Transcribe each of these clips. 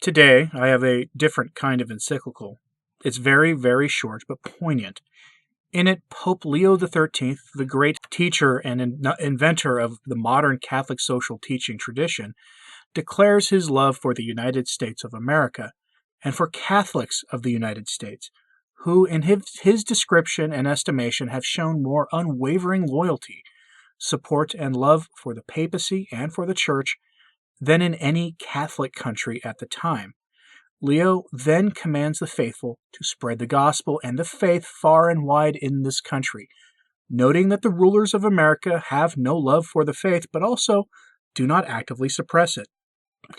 Today, I have a different kind of encyclical. It's very, very short, but poignant. In it, Pope Leo XIII, the great teacher and inventor of the modern Catholic social teaching tradition, declares his love for the United States of America and for Catholics of the United States, who, in his description and estimation, have shown more unwavering loyalty, support, and love for the papacy and for the Church than in any Catholic country at the time. Leo then commands the faithful to spread the gospel and the faith far and wide in this country, noting that the rulers of America have no love for the faith, but also do not actively suppress it.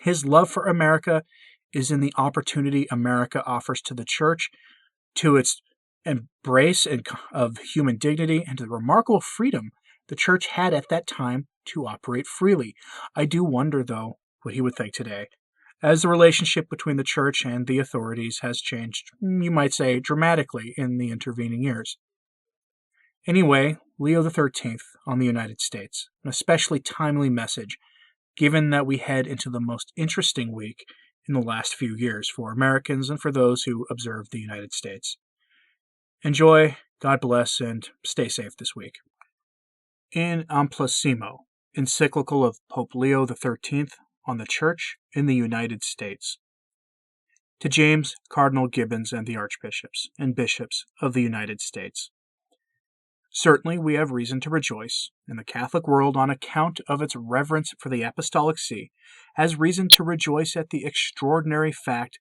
His love for America is in the opportunity America offers to the Church, to its embrace of human dignity, and to the remarkable freedom the Church had at that time to operate freely. I do wonder, though, what he would think today, as the relationship between the Church and the authorities has changed, you might say, dramatically in the intervening years. Anyway, Leo XIII on the United States, an especially timely message, given that we head into the most interesting week in the last few years for Americans and for those who observe the United States. Enjoy, God bless, and stay safe this week. In Amplissimo, encyclical of Pope Leo XIII on the Church in the United States. To James Cardinal Gibbons and the Archbishops and Bishops of the United States. Certainly we have reason to rejoice, and the Catholic world, on account of its reverence for the Apostolic See, has reason to rejoice at the extraordinary fact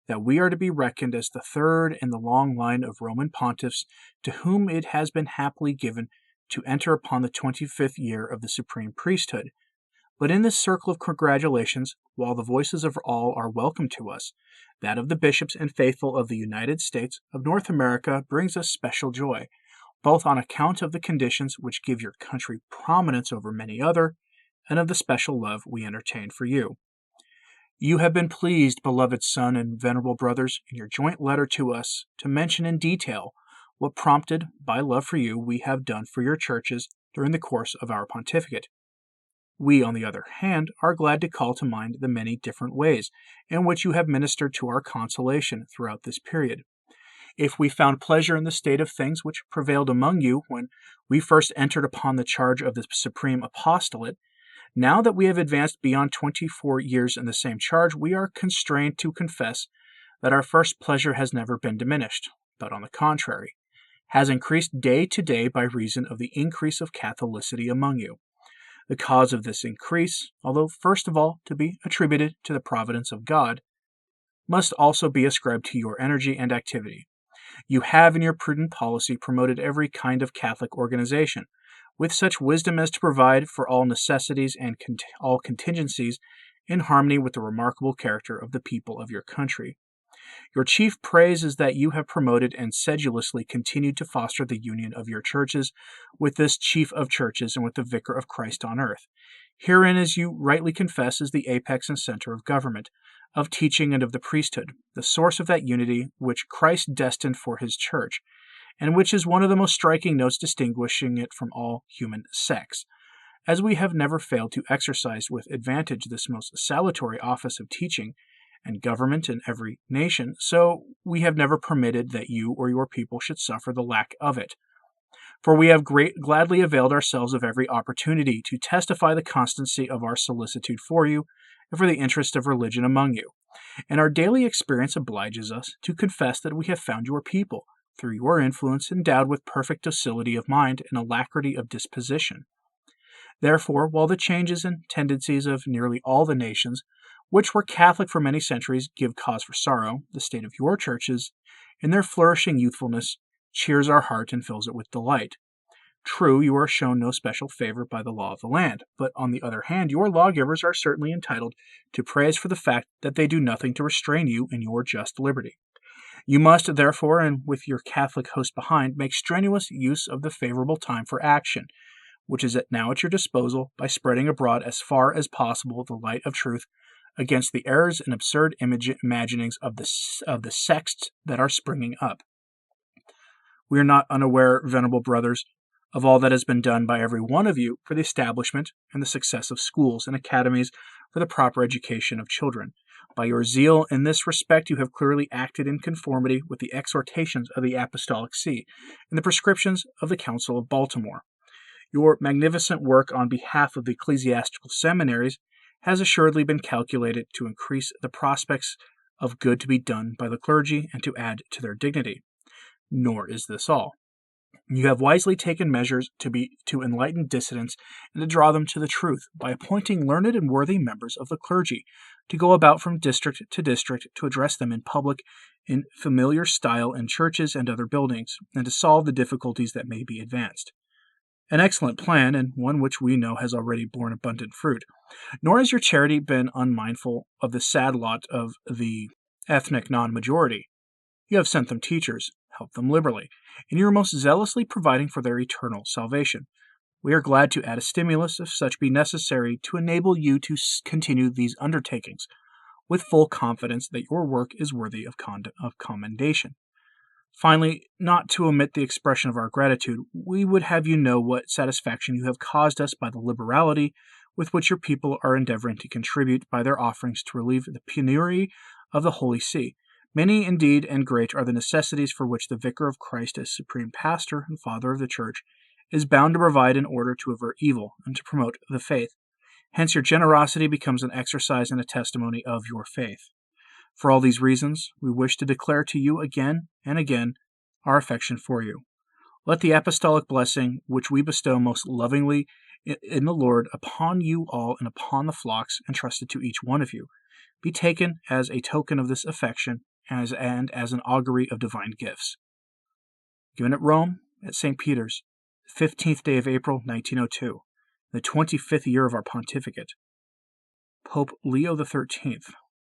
that we are to be reckoned as the third in the long line of Roman pontiffs to whom it has been happily given to enter upon the 25th year of the supreme priesthood. But in this circle of congratulations, while the voices of all are welcome to us, that of the bishops and faithful of the United States of North America brings us special joy, both on account of the conditions which give your country prominence over many other, and of the special love we entertain for you. You have been pleased, beloved son and venerable brothers, in your joint letter to us, to mention in detail what prompted, by love for you, we have done for your churches during the course of our pontificate. We, on the other hand, are glad to call to mind the many different ways in which you have ministered to our consolation throughout this period. If we found pleasure in the state of things which prevailed among you when we first entered upon the charge of the supreme apostolate, now that we have advanced beyond 24 years in the same charge, we are constrained to confess that our first pleasure has never been diminished, but on the contrary, has increased day to day by reason of the increase of Catholicity among you. The cause of this increase, although first of all to be attributed to the providence of God, must also be ascribed to your energy and activity. You have in your prudent policy promoted every kind of Catholic organization, with such wisdom as to provide for all necessities and all contingencies in harmony with the remarkable character of the people of your country. Your chief praise is that you have promoted and sedulously continued to foster the union of your churches with this chief of churches and with the vicar of Christ on earth. Herein, as you rightly confess, is the apex and center of government, of teaching, and of the priesthood, the source of that unity which Christ destined for his church, and which is one of the most striking notes distinguishing it from all human sects. As we have never failed to exercise with advantage this most salutary office of teaching and government in every nation, so we have never permitted that you or your people should suffer the lack of it. For we have gladly availed ourselves of every opportunity to testify the constancy of our solicitude for you and for the interest of religion among you. And our daily experience obliges us to confess that we have found your people, through your influence, endowed with perfect docility of mind and alacrity of disposition. Therefore, while the changes and tendencies of nearly all the nations, which were Catholic for many centuries, give cause for sorrow, the state of your churches, in their flourishing youthfulness, cheers our heart and fills it with delight. True, you are shown no special favor by the law of the land, but on the other hand, your lawgivers are certainly entitled to praise for the fact that they do nothing to restrain you in your just liberty. You must, therefore, and with your Catholic host behind, make strenuous use of the favorable time for action, which is now at your disposal, by spreading abroad as far as possible the light of truth against the errors and absurd imaginings of the sects that are springing up. We are not unaware, venerable brothers, of all that has been done by every one of you for the establishment and the success of schools and academies for the proper education of children, By your zeal in this respect, you have clearly acted in conformity with the exhortations of the Apostolic See and the prescriptions of the Council of Baltimore. Your magnificent work on behalf of the ecclesiastical seminaries has assuredly been calculated to increase the prospects of good to be done by the clergy and to add to their dignity. Nor is this all. You have wisely taken measures to enlighten dissidents and to draw them to the truth by appointing learned and worthy members of the clergy to go about from district to district to address them in public in familiar style in churches and other buildings, and to solve the difficulties that may be advanced. An excellent plan, and one which we know has already borne abundant fruit. Nor has your charity been unmindful of the sad lot of the ethnic non-majority. You have sent them teachers, helped them liberally, and you are most zealously providing for their eternal salvation. We are glad to add a stimulus, if such be necessary, to enable you to continue these undertakings, with full confidence that your work is worthy of commendation. Finally, not to omit the expression of our gratitude, we would have you know what satisfaction you have caused us by the liberality with which your people are endeavoring to contribute by their offerings to relieve the penury of the Holy See. Many, indeed, and great are the necessities for which the Vicar of Christ, as supreme pastor and father of the Church, is bound to provide in order to avert evil and to promote the faith. Hence your generosity becomes an exercise and a testimony of your faith. For all these reasons, we wish to declare to you again and again our affection for you. Let the apostolic blessing, which we bestow most lovingly in the Lord upon you all and upon the flocks entrusted to each one of you, be taken as a token of this affection and as an augury of divine gifts. Given at Rome, at St. Peter's, the 15th day of April, 1902, the 25th year of our pontificate. Pope Leo XIII.